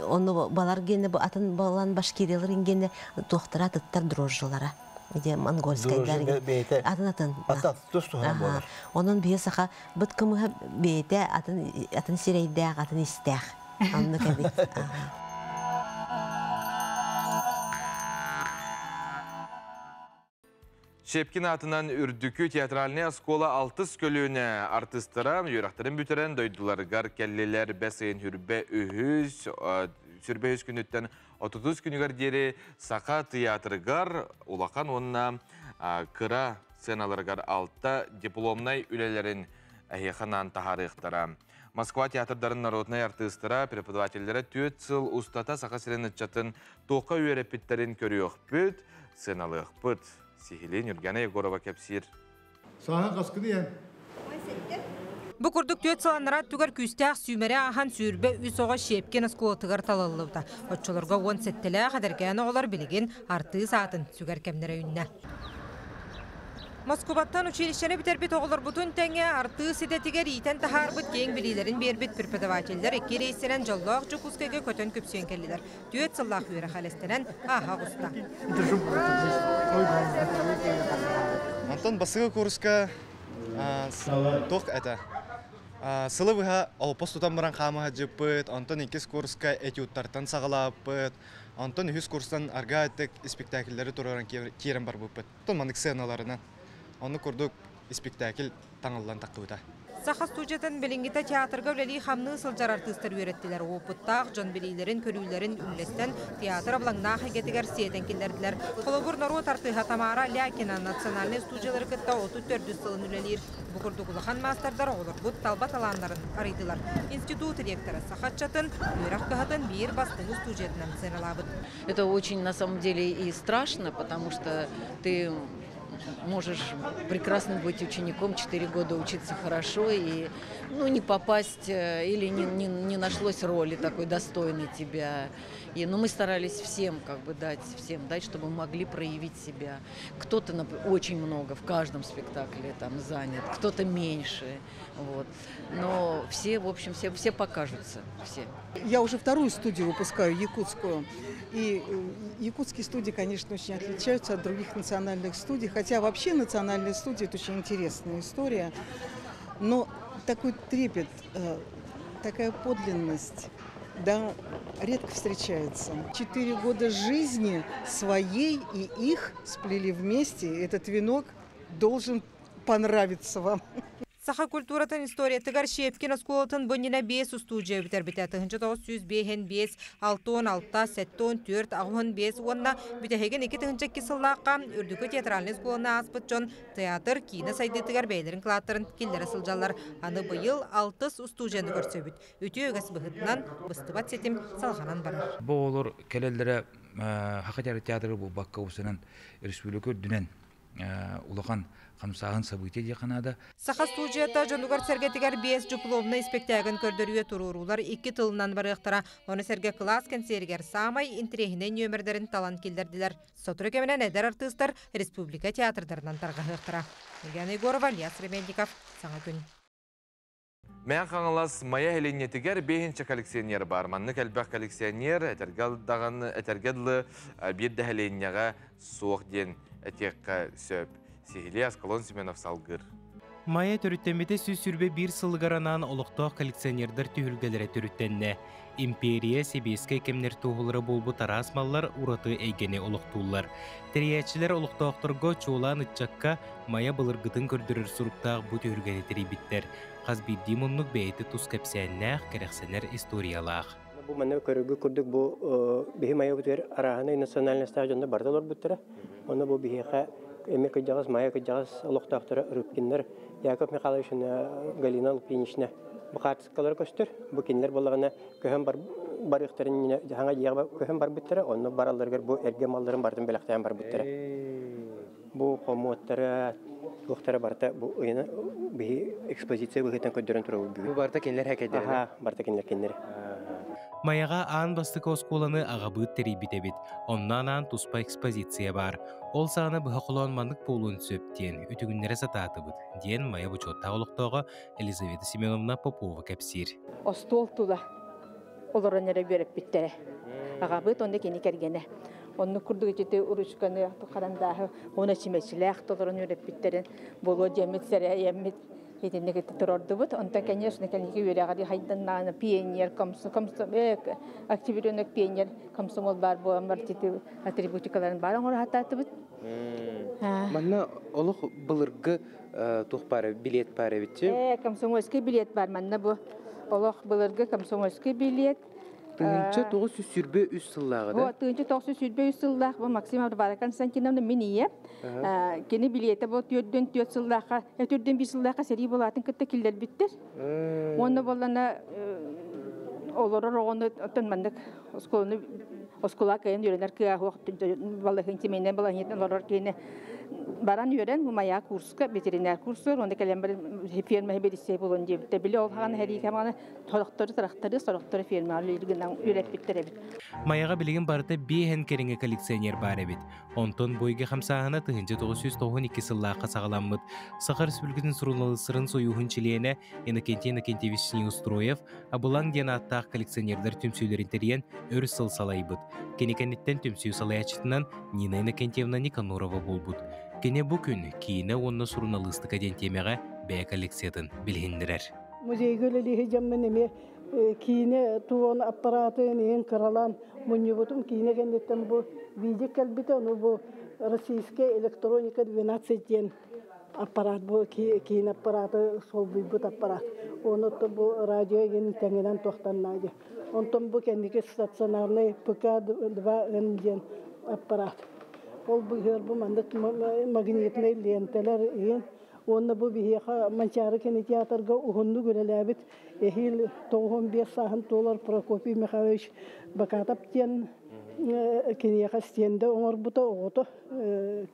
Onu balar gene bu atın balan başkirilerin gene doktora tıttar drojjulara. İde mongolskaylar. Atın. Onun bir sağa bıtkımı beyte atın sireyde atın istaq. Anlık evet. Şepkin atынан үрдүкү театральная скола 6 көлүнө артисттара юрактарын бүтөрен дойдуларгар келлелер бесейин хүрбе үһүз сүрбе үз күнүттен 30 күнүгөр дери сака театргар улакан онна кыра сценаларгар алта дипломнай үлелерин әйеқанан тахарықтара. Москва театрдарын народный артыстыра преподавательдері 4 сыл устата сақасырын үтчатын тоқа үйерепіттерін көріөқ бүт, сценалық бүт. Сихилин Юргена Егорова кепсир. Сахан қасқыды ең. Бу курдук төт саланнара түгөр күстәк сүймәре ахан сүрбе үс оға шепкен осколотыгар талалыбыта. Отчолорга 10 сеттеле қадергәні олар білеген арты саатын сүгәр кемнері үнне. Москваттан училищені бітербет оғылыр бұтын тәңе арты сететігер итен тахарбыт кең білилерін бербет преподавательдер екі рейсінен жоллақ жүкускеге көтін көпсен келділер. Төт сыллақ үйрі қалестінен аға құста. Антон басығы курска тоқ әті. Сылы бұға олпос тұтан бұран қамыға жеппіт, Антон 2 курска этюдтартан сағалаппыт, Антон 3 курстан арга әттік спектакльдері тұрған керен бар бұппыт. Антон маңдық сценаларынан. Оны көрдік спектакль таңылдан таққыбыта. Саха студиядан білінгіті театрға өлелі қамны сылжар артыстар үйреттілер. Опыттақ, жон білейлерін, көрілерін үллестен театр аблаңнақ әгетігер сиетен келдерділер. Қолыбыр народ артыға Тамара Лякина национальный студиялары кітті 34 сылын үлелер. Бұқырды құлыған мастердар олар бұд талбат аландарын арайдылар. Институт ректоры Сахатчатын үйрақ қағатын бейір бастығы студиятынан сеналабыд. Это очень на самом деле и страшно, потому что ты можешь прекрасно быть учеником, 4 года учиться хорошо и не попасть, или не нашлось роли такой достойной тебя. Но мы старались всем дать, чтобы могли проявить себя. Кто-то очень много в каждом спектакле там занят, кто-то меньше. Вот. Но все, в общем, все покажутся. Все. Я уже вторую студию выпускаю, якутскую. И якутские студии, конечно, очень отличаются от других национальных студий. Хотя вообще национальные студии – это очень интересная история. Но такой трепет, такая подлинность, да, редко встречается. 4 года жизни своей и их сплели вместе. Этот венок должен понравиться вам. Саха культуратын история тыгар шепкен осколотын бөніне 5 студия бітер бітәті. 905, 5, 6, 7, 4, 5, онна бүтәхеген 2 кесыллаққа үрдікі театральный сколына аспыт жон театр кейіні сайды тыгар бәйлерін қылаттырын келдері сылжалар. Аны бұйыл 6 студияны көрсөбіт. Өте өгіс бұғытынан бұстыбат сетім салғанан барар. Бұл олар кәлелдері Хақатары театры бұл баққа ұсынан республика дүнен улахан қамсағын события деканада. Саха студията жонугар сәргетігер 5 дипломны спектагын көрдіруе тұрурулар 2 тылынан барықтыра. Оны сәрге класс консергер самай интрегінен өмірдерін талант келдерділер. Сотыры кемінен әдер артыстар республика театрдарынан тарғықтыра. Еген Егорова, Лияс Ремендиков, Саңа күн. Мән қаңылас мая әленетігер 5-ші коллекционер бар. Манны кәлбәқ коллекционер әтергедлі бір дәхеленеға соқ ден әтекқа сөп. Сихили Аскалон Семенов салгыр. Мая төрүттемете сүз сүрбе бір сылғаранан олықтақ коллекционердар түйілгелері төрүттенне. Империя себеске кемнер туғылары болбу тарасмалар ураты әйгене олықтулар. Тәриятчілер олықтақтырға чоолан үтчакка мая былыргытын көрдірір сұруқтақ бұ түйілгені теребіттер. Қазбир Димоннук бәйті тұс кәпсәннәқ кәрәқсәнер историялақ. Бу менне көрүгү күрдүк бу бихи мая бутер араханы национальный стадионда бардылар буттара. Оны бу бихиха эме кыжагас мая кыжагас олуктактары үрүпкиннер Яков Михайловичне Галина Лупиничне бу картскалар көстөр. Бу кинлер боллагына көһөн бар ихтерин жаңа ягы көһөн бар буттара. Оны бараларга бу эрге малларын бардын белектен бар буттара. Бу комоттары Гохтара барта бу ойна бихи экспозиция бухитен көдөрөн туруу. Бу барта кинлер хакедер. Аха, барта кинлер. Маяға аан бастық осколаны ағабыт теребітебет. Оннан аан туспа экспозиция бар. Ол сағаны бұға құлан маңдық болуын сөптен, үтігінлері сататы бұд. Ден мая бұчотта олықтауға Елизавета Семеновна Попова кәпсир. Остол туда. Оларын әрі беріп біттері. Ағабыт онда кені кәргені. Оны күрдігі жеті ұрышқаны қарандағы, оны чимечіләқ толырын өріп біттерін. Болу жемет сәрі әйемет. Единнеге тұрорды бұд. Онда, конечно, кәнеге өрәғари хайданнағына пионер, активиренек пионер, комсомол бар боламар, атрибутикаларын барын ғора хаттаты бұд. Манна олық бұлырғы тұқ бары, билет бары бітчі? Комсомольский билет бар. Манна бұл олық бұлырғы комсомольский билет. Тыгынча 900 сүрбе үс сыллағы да? Тыгынча 900 сүрбе үс сыллағы бұл Максим Абдубара Константиновна миние. Кені билеті бұл түрден 4 сыллаққа, түрден 1 сыллаққа сәрі болатын күтті келдер біттір. Оны болана олорор оғыны тынмандық оскола кайын үйренер кыа балықын теменен балағын олорор кейіне баран үйрен мая курска, ветеринар курсы, онда кәлем бір ферма бересе болын дебітті. Білі ол ғаны әрі кәмағаны тоқтары, сұрақтары фермалы үйрет біттір әбіт. Маяға білген барыты бейхен кереңе коллекционер бар әбіт. Онтон бойғы қамсағына тығынчы 992 сыллаққа сағаламмыд. Сақар Республикатын сұрулалы сырын сойуғын чилейіне Иннокентьевич Неустроев, абылаң ден аттақ коллекционерлер түмсейлерін терген өр сыл салайбыд. Кенекенеттен түмсеу салаячытынан Нина Иннокентьевна Никанорова болбуд. Кене бұ күн кейіне онны сұрыналысты кәден темеға бәй коллекциятын білгендірер. Музейгі өлелігі жаммен еме кейіне туон аппаратын ең қыралан мұнне бұтым кейіне кәндеттен бұл видео кәлбіті, оны бұл российская электроника 12 ден аппарат бұл кейін аппараты сол бұйбыт аппарат. Оны бұл радио еген тәңінен тоқтаннады. Онтон бұл кәндеке стационарный ПК-2 ден аппарат. Ол бұғыр бұл мандық магнитный лентелер ең. Оны бұл бігеға манчары кені театрға ұғынды көреләбіт. Эхил $95 Прокопий Михайлович Бакатап тен кенеға стенді оңыр бұта оғыты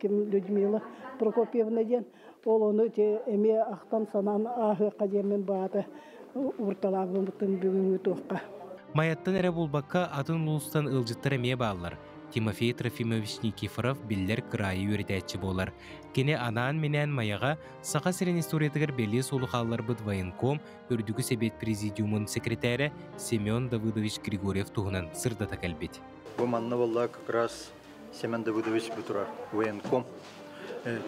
Людмила Прокопьевна ден. Ол оны әме ақтан санан ағы қадермен бағы ұрталабын бұтын бүгінгі тоққа. Маяттан әрі болбаққа атын ұлыстан ылжыттыр әме бағалар. Тимофей Трофимович Никифоров биллер крайы өретәтчі болар. Кене анаан менен маяға сақа сирен историятығыр белі солы қалылар бұд военком үрдігі себет президиумын секретәрі Семен Давыдович Григорьев туғынан сырдата кәлбет. Бұл манны болла как раз Семен Давыдович бұтырар военком.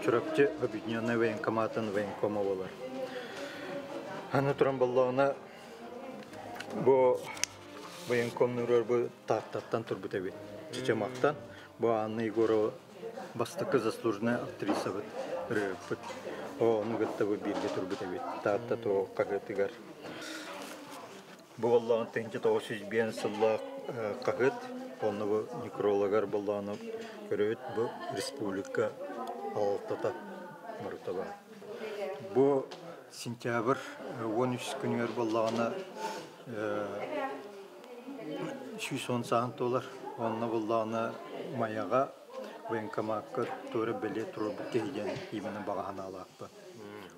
Чүрапте объединенный военкоматын военкома болар. Аны тұран боллағына бұл военком нұрар бұл тақтаттан тұр бұт әбет. Чечемақтан, бұл Анна Егорова бастықы заслуженная актриса бұд. Оны ғытта бұл бірге тұр бұд әбет. Тағатта тұғы қағытығар. Бұл Allah'ın тәңке 901 сыллақ қағыт. Оны бұл некрологар болағына көрөт бұл республика алтата мұртаба. Бұл сентябрь 13 күнер болағына $610. Онна болағына маяға военкоматқа тұры біле тұры бүкейден имені бағағына алақпы.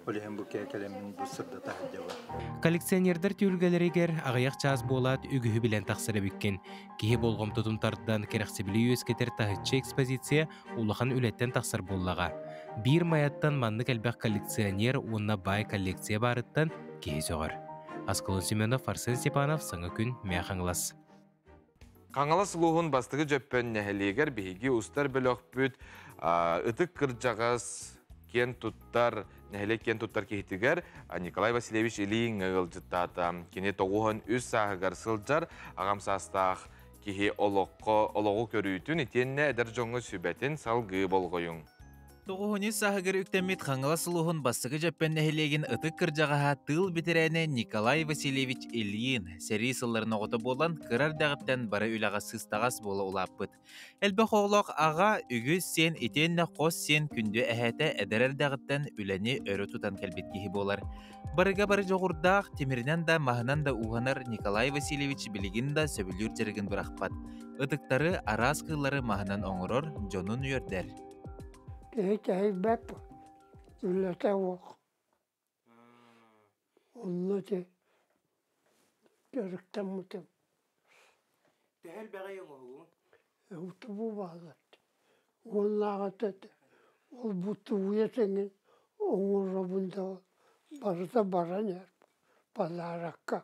Олеген бүкей кәлемін бұл сырда тағыдева. Коллекционердер түйілгелерегер ағаяқ чаз болат үгіхі білен тақсыры бүккен. Кейі болғым тұтымтардыдан керақсібілі өскетер тағытшы экспозиция улахан үлеттен тақсыр боллаға. Бір маяттан манны кәлбәқ коллекционер онна бай коллекция барыттан кейі соғыр. Аскалон Семенов, Арсен Степанов, Саңа күн, Мяхаңлас. Қаңалас ұлығын бастығы жөппен нәхелегер бейгі ұстар бөліқ бүт, ұтық кіржағыз кен тұттар, нәхелек кен тұттар кейтігер, Николай Васильевич Ильин ғылжыттаты. Кене тоғуын үз сағығар сылжар, ағамсастақ кейі олығы көрійтін етенне әдір жоңы сүбәтін салғы болғойын. Тоғуыны сағығыр үктемет қаңылас ұлығын бастығы жөппен нәхелеген ұтық кіржағаға тыл бітірәне Николай Васильевич Ильин сәрі сылларын оғыты болан кырар дағыттан бары үліға сыстағас болы ұлаппыт. Әлбі қоғылық аға үгіз сен етенне қос сен күнді әхәті әдірер дағыттан үләне өрі тұтан кәлбет кейі болар. Барыға бары жоғырдақ темірінен да мағынан да уғанар Николай Васильевич білігін да сөбілер жерігін бірақпат. Ұтықтары арас қылары мағынан оңырыр жонын үйердер. Кәй бәп, үләті оқ. Олы де көріктен мұтым. Тәхіл бәғайын оғы? Ұты бұ бағыт. Ол ағытады. Ол бұты ұйетіңін оңыры бұнда барыда баран әр. Балараққа.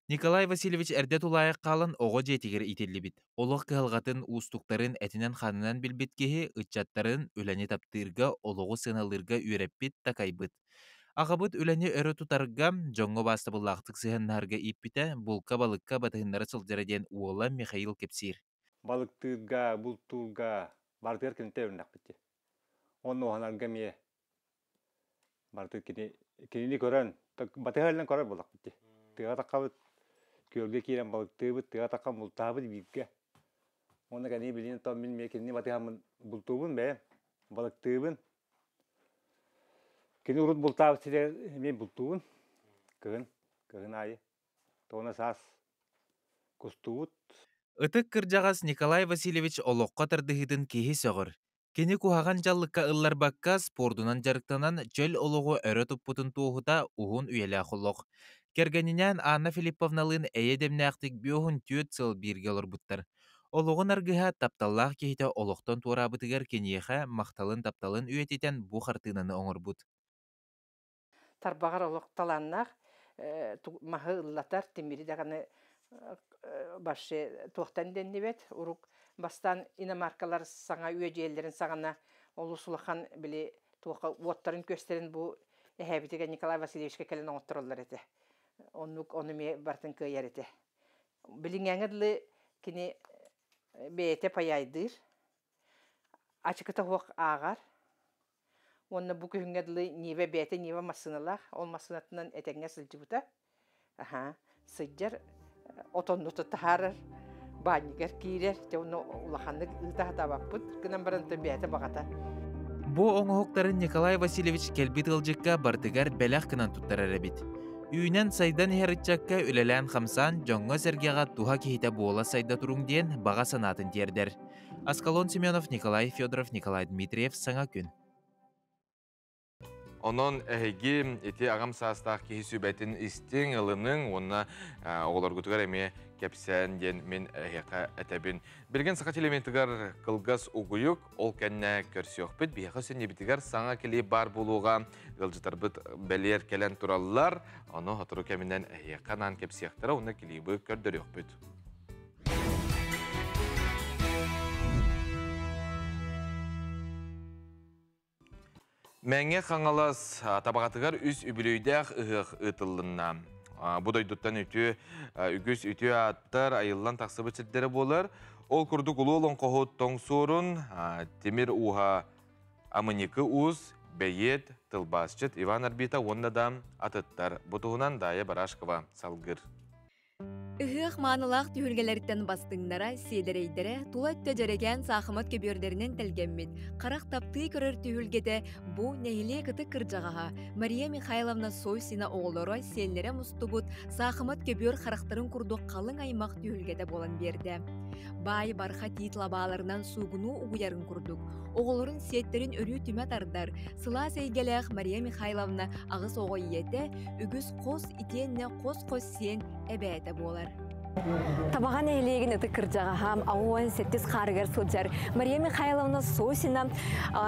Николай Васильевич әрдет ұлайық қалын оғы жетігер ителі бит. Олық қығылғатын ұстықтарын әтінен қанынан білбеткеге ұтчаттарын үләне таптырға олығы сыналырға үйреппет такайбыт. Ағабыт үләне өрі тұтарға жоңғы басты бұлақтық сығыннарға иппіті бұлқа-балыққа батығындары сылжараден уола Михаил Кепсир. Балықтырға, бұлттырға бардығар кенте өрінақ бітті. Оны оғанарға ме бардығы кенені көрін, батығарынан көрір болақ бітті. Тыға таққабыт көлге киren балыктыбыт тыга таккан бултабыт бийипке. Оны кәне билин там мен мекенни батыгамын бултубун бе балыктыбын. Кені урут бултабыт сиде мен бултубун. Кыгын айы. Тона сас кустубут. Ытык кыржагас Николай Васильевич олоққа тардыхытын кихи соғыр. Кені кухаган жаллыққа ыллар бакка спордунан жарықтанан жөл олығы өрі тұппутын туғыта уғын үйелі ақылық. Кергенінен Анна Филипповналын әйедемнәқтік бүйоғын түйет сыл бірге олар бұттар. Олығын аргыға тапталлақ кейті олықтан туырабытығар кенеға мақталын тапталын үйететен бұ қартынаны оңыр бұд. Тарбағар олықталаннақ мағы ыллатар темірі дағаны башы туқтан деннебет. Урук бастан иномаркалар саңа үйежелерін саңана олусулахан біле туқа оттарын көстерін бұл әхәбітіге Николай Васильевичке кәлін оңыттырылар еті. Оны ме бартын көйер еті. Білің әңірлі кені бәйте паяйдыр. Ачықыта хоқ ағар. Оны бұл күйінгәділі неве бәйте, неве масынылар. Ол масынатынан әтәңе сылжы бұта. Сыджар отоннуты тахарыр. Банигер кирер, те оны улаханды ылтаға баппыт. Кынан барынты бәйте бағата. Бу оңоқтарын Николай Васильевич келбит ылжыққа бартыгар бәләқ кынан туттарар әбит. Үйінен сайдан херітчакка үлелән қамсан жоңға сәргеға туға кейті бола сайда тұрың ден баға санатын тердер. Аскалон Семенов, Николай Федоров, Николай Дмитриев, Саңа күн. Onun әйге еті ағам састақ кейсі бәтін істің ылының, онына оғылар күтігер әме кәпсән ден мен әйеқа әтәбін. Білген сақат элементігер қылғас ұғыйық, ол кәнне көрсі өкпіт, бейеқі сен ебітігер саңа келей бар болуға ғылжытар бұд бәлер кәлән тұралылар, оны ғатыру кәмінен әйеқанан кәпсияқтыра, оны келей бұд көрдір өкпіт. Мәңе қаңалас табағатығар үз үбілейдәқ ұғық ұтылынна. Бұдайдыттан үгіз үті аттар айылдан тақсыбы четтері болар. Ол күрдік ұлы олың қоғыт тоң сорын, темір уға амыникы ұз, бәйет, тылбасчыт, Иван Арбита оннадам атыттар. Бұтығынан Дая Барашкова салғыр. Ыхық манылақ түйілгелерден бастыңдара, седерейдері, тула өтті жереген сақымат көбердерінен тәлгенмет. Қарақ тапты көрір түйілгеде бұ нәйіле кіті кіржағаға. Мария Михайловна Сойсина оғылары селлері мұстыбыт сақымат көбер қарақтарын күрді қалың аймақ түйілгеде болан берді. Бай барха титлабаларынан суғыну ұғыярын күрдік. Оғыларын сеттерін өрі түмет ардар. Сыла сейгелек Мария Михайловна ағыз оғы еті, үгіз қос итенне қос сен әбәті болар. Табаған әйлеген үті кіржағағам, ауын сеттіз қарығар сылжар. Мария Михайловна Сосина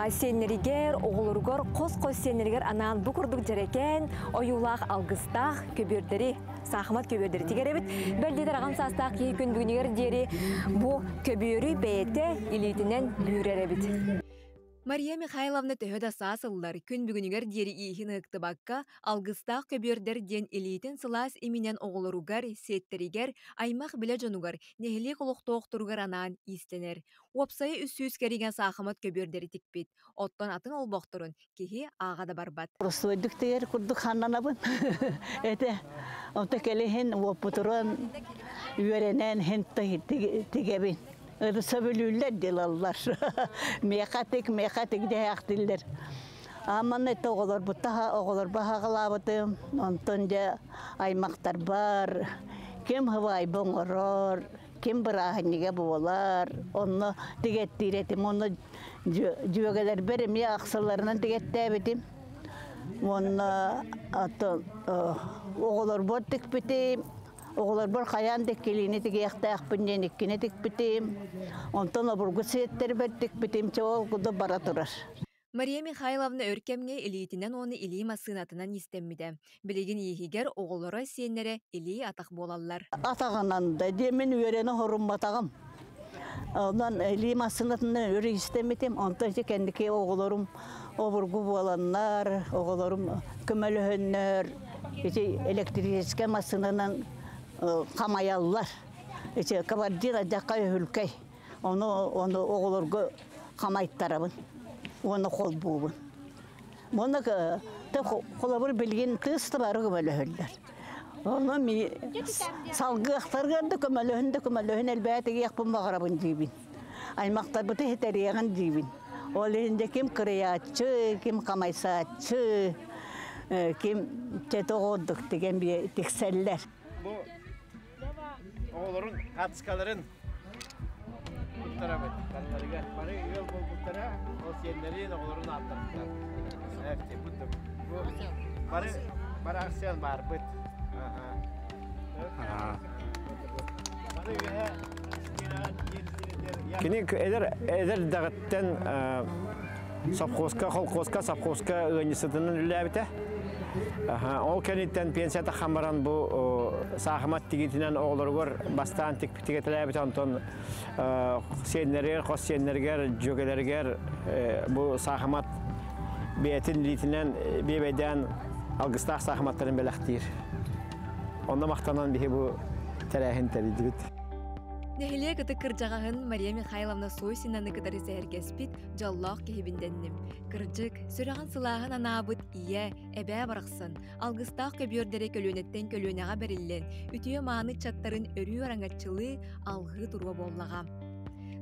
сенерігер, оғылырғыр, қос сенерігер анан бұқырдық жарекен, ойулақ алғыстақ көбердері, сақымат көбердері тегеребіт. Бәлдетер аған састақ ей күн бүгінігер дері бұ көбері бәйті илетінен бүйреребіт. Мария Михайловна төхөді сасылдар күн бүгінігер дері иехін ұқты баққа алғыстақ көбердер ден элитін сылас емінен оғылыругар, сеттерігер, аймақ біле жонугар, нехілі құлықты оқтыругар анан истенер. Опсайы үсіз кереген сақымат көбердері тікпет. Оттан атын ол боқтырын, кехи ағада барбат. Ростойдықтер күрдік ханнанабын. Әті, онты келеген опытырын үйеренен хентті тегебін. Söbülürler dilallar. Mekatik de aktiller. Aman ne oğullar bu taha oğullar bahağılabatım. Ontonca aymaktar var. Kim havay bonğoror. Kim bırahanıga boğular. Onu direttiretim. Onu cüvegeler berim ya aksalarından direttebitim. Onu oğullar boğduk bitim. Oğullar bir kayan dekkelini tek bünden ikkini tek bitim. Ondan oburgu setleri bettik bitim çoğul kudu bara turar. Мария Михайловна өркемге илиитинен оны илии масынатынан истеммиде. Билеген иехигер оғылары сеннері илии атақ болалар. Атағанан да демен үйерені хорум батағым. Ondan илии масынатынан өрі истеммитем. Ondan кендіке оғыларым обургу боланlar, оғыларым көмөлөһөннөр, электрическе масынынан камаяллар. Кабардина жаққа өлкей. Оны оғыларға камайттарабын. Оны қол буыбын. Оны қолабыр білген тысты бары көмөлі өлдер. Onu mi salgı aktargardı kömölöhün elbette yakpın bağırabın dibin. Aymakta bütün heteriyeğin dibin. Olihinde kim kırıyatçı, kim kamaysatçı, kim çetoğurduk degen bir tikseller. Bu oğulların, katskaların kurtaramaydı. Kanlarıga, bana yol bol kurtara, o siyenlerin oğulların atlarından. Evet, bu bana aksiyon var, bıt. Kini eder dağıttan sapkoska, kolkoska, sapkoska öğrencisinin ülabite. O kenitten pensiyata xamaran bu sahamat tigitinden oğullar var. Bastan tiketilerbite onton senlerger, kos senlerger, jögelerger bu sahamat biyetin litinden bebeden algıstak sahamatların belaktir. Onda maqtanan bihi bu terahin teridi. Нехиле кыты кыржагахын Мария Михайловна Сойсинаны кытары сәргеспит жаллах кехибинденним. Кыржык, сүраган сылағын анабыт ие, әбә барақсын. Алгыстақ көбердері көлөнеттен көлөнеға берілен, үтіе маны чаттарын өрі ораңатчылы алғы тұруа боллаға.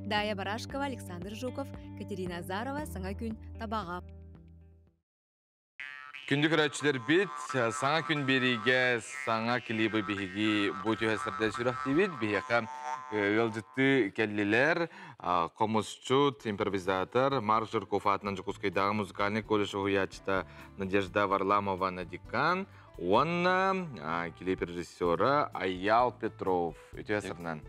Дая Барашкова, Александр Жуков, Катерина Азарова, Саңа күн табаға. Күнді көрәтшілер бит, саңа күн береге, саңа клибы бігігі бұты әсірді сүрәқті бит, бігіға Галжытты келлилер, коммусчут, импровизатор, Марк Жирков атынан Жукускайдағы музыкальный колледж уячта Надежда Варламова Дикан, онна клип режиссера Аял Петров. Өте әсірінен.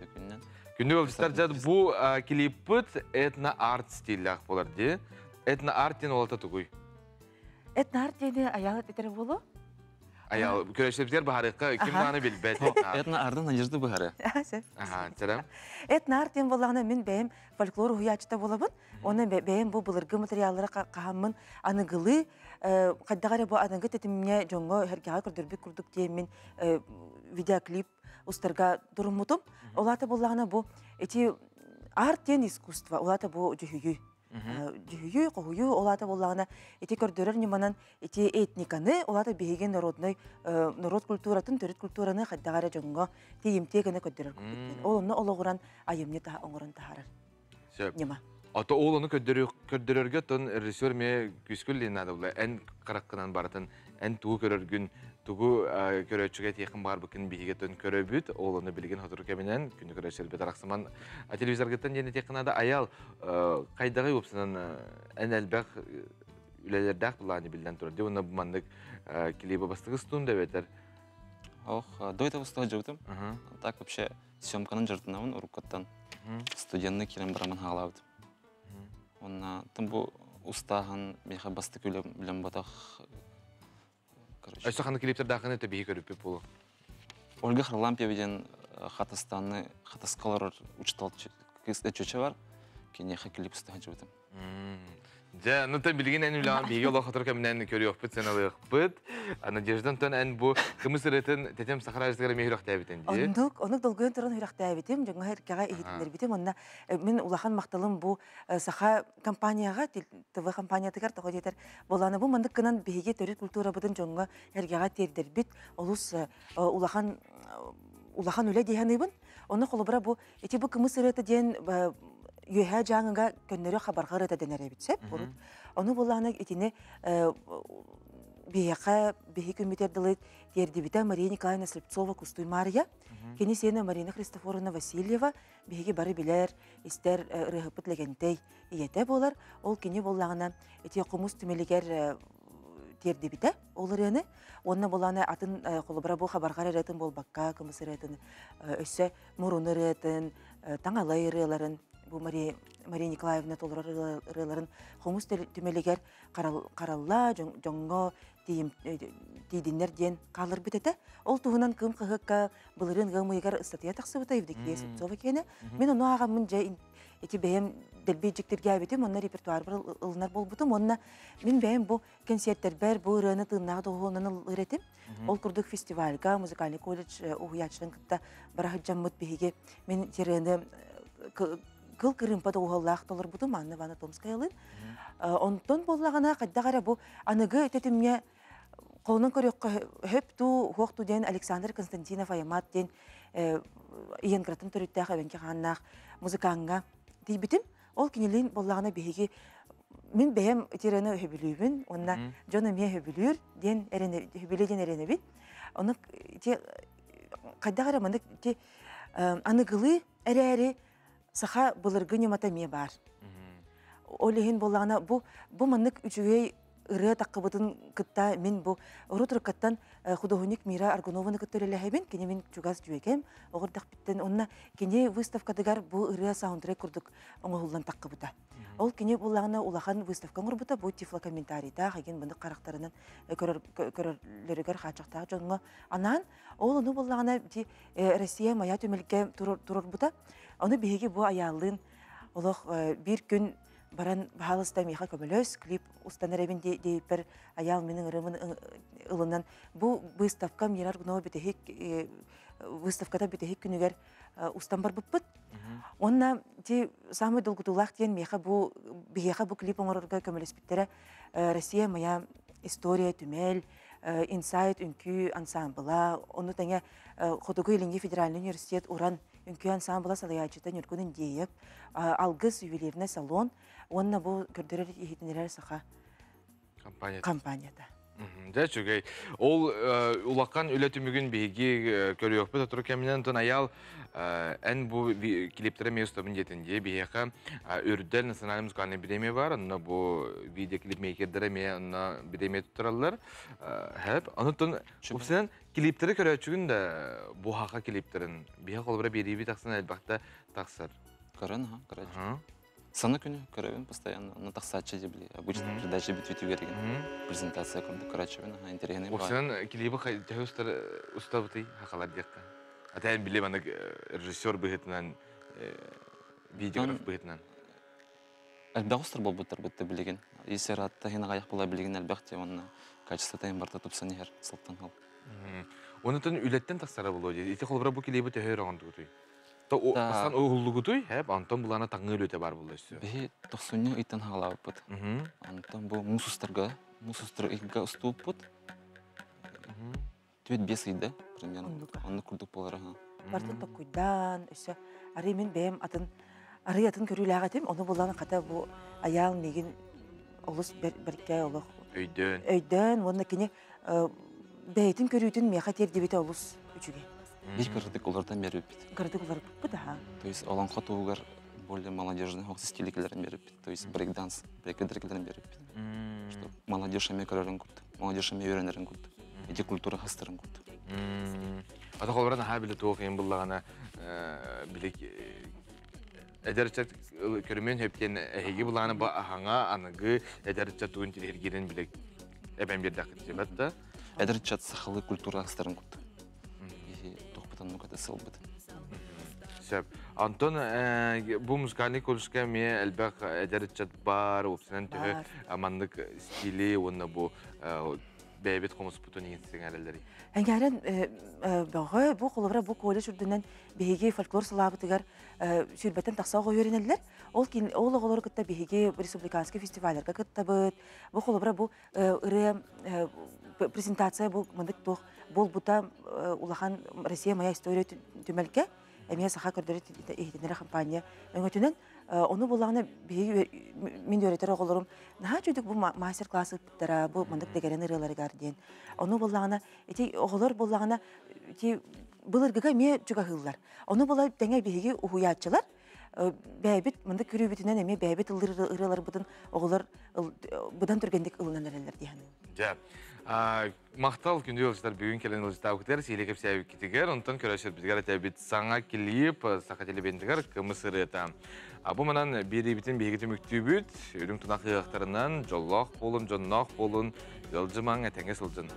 Күнді галжыттар жады бұл клиппыт этно-арт стилях болар де. Этно-арттен олата тұғый. Этно-арттені Аял Петров болу? Аял, көрәшілербіздер бағарыққа кім ғаны білбәді? Этно-ардың Надежда Бұхары. Сәрім. Этно-арттен болағына мен бәйім фольклор ұячыта болабын. Оны бәйім бұл бұлырғы материалары қағамын анығылы. Қаддағары бұл анығы тетіміне жоңғы әргеға күрдірбі күрдік дейін мен видеоклип ұстарға дұрымытым. Олаты болағына бұл арттен искусство, олаты бұл жүхүйі. Жүхүйі, қоғүйі, олаты болағына еті көрдірер неманан еті этниканы, олаты бейген народ культуратын, төрет культураны қаддағары жоңға тейімтегіні көрдірер көрдіктен. Ол оны олығыран айымне оңырын тағарыр. Нема. Ата ол оны көрдірерге тұн режиссер ме күскілден надылы, ән қараққынан баратын, ән туғы көрергін, туғы көрөтшіге текін бар бүкін бейге тұн көрөбіт, ол оны білген хотыр кәменен, күнді көрөтшілер бет арақсыман телевизоргеттен ені текінады аял қайдағы өпсінен ән әлбәқ үлелердәқ бұлағаны білден тұрды. Оны бұмандық келебі бастығы стуын да бетер. До этого стуға жаутым. Так вообще съемканын жартынауын ұрыққаттан студентны керен барамын ғалауды. Онна тым бұл ұстағын меха басты көлі білен батақ. Өсі қаны келептер дақыны өте бейі көріп болу? Ольга Харлампиевден Хатастанны Хатаскалар учитал чөче бар. Кенеха келеп ұстаған жаутым. Ja, ну там билген ән үлаған бейге олақ отыр кәмінен көрі өқпіт, сен алық бұт. Надеждан тон ән бұ кымыс ұретін тәтем сақыра ажызығары ме үйрақтай бітен де? Онық долгүйен тұрын үйрақтай бітем, жаңға әркеға егетіндер бітем. Онына мен улахан мақталым бұ сақа компанияға, ТВ компания тігер тоғы детер. Боланы бұ мандық кынан бейге төрет культура бұдын жаңға әркеға тердер бит. Олыс улахан үлі дейін үйбін. Оны қолыбыра бұ, еті бұ кымыс ұрыты дейін Юха жаңыға көннері қабарға рыта дәнәрі бітсеп, оны болағына етіне бейі көметерділі тердебіті Мария Николаевна Слепцова Кустуй Мария, кені сені Марина Христофоровна Васильева бейгі бары білер, істер рығыпыт легентей иеті болар, ол кені болағына еті құмыз түмелігер тердебіті олар ені, онына болағына атын қолыбыра бұл қабарға ретін болбаққа, кымысы ретін, өсі мұруны ретін, таңалай рыларын, bu Maria Nikolaevna tollarların homus tümelegen karalla jongo tidinler diyen kalır bitete. Ol tuğunan kım kıhıkka bılırın gımıygar ıstatıya taksı bıta evdik diye sıpsova kene. Men onu ağamın jay eti beyim delbeyecektir gaybetim, onlar repertuar bir ılınar bol butum. Onna men beyim bu konsertler ber bu rana tığınağı da oğunan ıretim. Ol kurduk festivalga, muzikalni kolej uğuyaçlığın kıtta barahı jammut bihige. Men terene Kıl kırımpada uğallaq dolar budu manna bana Tomskayalın. Ondan bollağına qaddağara bu anıgı etetimge қолынан көрөккө хөп ту хуокту ден Александр Константинов Аямат ден Иенгратын төрүттәх әбенке ханнах музыканга дейбитим. Ол кинелин боллагына беги мен бәем тирәне хөбүлүбүн, онна жона ме хөбүлүр ден эрене хөбүледен эрене бит. Оны те кайдагара мындык те аныгылы эре саха булыргы немата ме бар. Олеген боллагына бу мындык үчүгөй ыры таккыбытын кытта мен бу рутрукаттан художник Мира Аргунованы көтөрөлөһөбүн кене мен чугас жүйекем огордак биттен онна кене выставкадыгар бу ыры саундтрек курдук оңоллан таккыбыта. Ол кене буллагына улахан выставка курбута бу тифло комментарийда хаген мындык карактарынан көрөрлөргөр хачактагы жоңго анан ол ону буллагына Россия моя төмөлкө турурбута. Аны беги бу аялын олох бир күн баран бахалыста миха көмөлөс клип устанарабин дейпер аял менин ырымын ылынан бу выставка Мира Аргунова битехик выставкада битехик күнүгөр устан бар буппут. Онна ти самый долгутулах тен миха бу клип оңорорго көмөлөспүттере Россия моя история түмел инсайт үнкү ансамбла ону таңа Хотогу Илинги федеральный университет уран үнкү ансамбла салаячыта нүркүнүн дейіп алгыс ювелирный салон онна бу көрдөрөр ихитинерер саха компанияда. Дәчүгей, ол улаққан үлетімігін бейге көріөкпі тұтыру кәмінен тұн аял ән бұл клиптері мейістабын детінде бейеқа үрдел национальный музыкальный бедеме бар, онна бұл видеоклип мейкердері ме онна бедеме тұттыралар. Оны тұн ұпсынан клиптері көріөчігін да бұл хақа клиптерін бейе қолыбыра берейбі тақсын әлбақта тақсыр. Көрін, көрін. Саны күні көрөбүн постоянно, на тақсатчы деп біле. Обычно передача бит өту кереген. Презентация көрді көрәчөбін, интерегені бар. Оқсан клипі тәе ұстабыты хақалар деққа. Атайын біле баны режиссер бұғытынан, видеограф бұғытынан. Әлбәқ ұстар бол бұттар бұтты білеген. Есер атта хена қаяқ бола білеген әлбәқ те, оны качество тайын барта тұпсан егер сылттан қал. Оны тұн үлеттен тақсара болу дейді. Еті қолбыра бұл клипі тәе рағанды тұй. Асан оғыллығы тұй, антон бұлана таңы өлөте бар бұл өсі. Бе, тоқсуны иттен хағалау бұд. Антон бұл мұсыстарға игі ұстуып бұд. Төет бес үйді, примерно. Анны күрдік болары. Бартын тоқуйдан, өсі. Ары мен бәйім ары атын көрілі ағатым, оны бұланы қата бұл аял неген олыс бірке олық. Өйден, оны кене бәйтін көрійтін меға тердебеті олыс үчіге. Бир кырдык олардан беріп бит. Кырдык олар бит, да. То есть алан хатугар более молодежный хокс стиликелерин беріп бит. То есть брейк-данс, брейк-дрекелерин беріп бит. Что молодежь эме көрөрүн курт, молодежь эме үйрөнөрүн курт. Эти культура хастырын курт. Ата колбаран ха биле тоокын буллагана билек эдерчет көрөмөн хөптен эги буллагана ба ахаңа аныгы эдерчет туун тилергерин билек эбен бир дакыт жебатта. Эдерчет сахалы культура хастырын курт. Антон, бұл музыкальный колледжға ме әлбәқ әдәрітчат бар, опсынан түхі амандық стилі, оны бұл бәйбет қомыс бұтын еңістің әлелері. Әңгәрін бұғы бұл қолыбыра бұл колледж үрдінен бейге фольклор сылабытығар сүрбеттен тақсауға өрінелілер. Ол оғылыр күтті бейге республиканский фестивалерға күтті бұд. Бұл қолыбыра бұл ұры презентация бұл мындық тоқ. Бұл бұта улахан Россия моя история түмәлке, әмия саха көрдері ехетенері компания өңөтінен, оны бұлағына мен өретері оғылырым, наға жөйдік бұл мастер-классы бұттара, бұл мындық дегерен ұрылары гарден. Оны бұлағына, оғылыр бұлағына, бұл ұргыға ме жүға ғылылар. Оны бұлай дәңе бейге ұхуятчылар, бәйбіт мындық көрі бүтінен әме бәйбіт ұрылар бұдан оғылыр бұдан түргендік ұлынан әрелер дейін. Мақтал күнде олжықтар бүгін келен олжықтар өктер, сейлекіп сәйбік кетігер, онтан көрәшір бізгер әтәбет саңа келейіп, сақа телебендігер кымысыр еті. Бұл манан бері бітін бейгеті мүкті бүт, өрің тұнақ ұяқтарынан жоллақ болын, жоннақ болын, елжымаң әтәңе сылжын.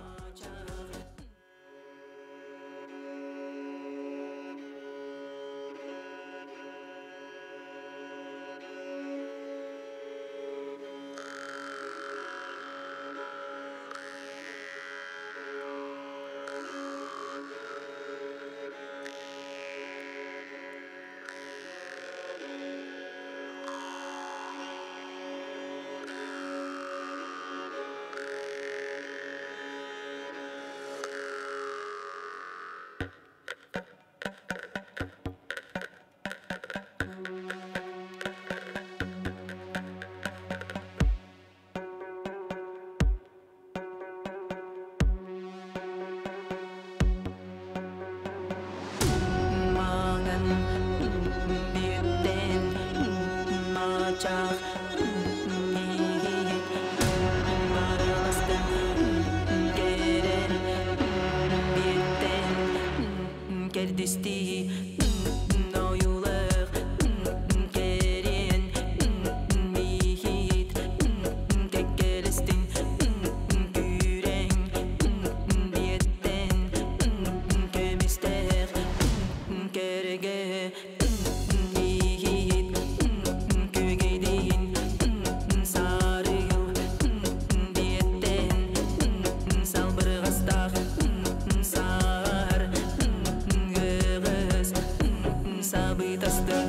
берге бейит көгейдейін сары гыл беттен салбырғастақ сар өгіз сабы тасты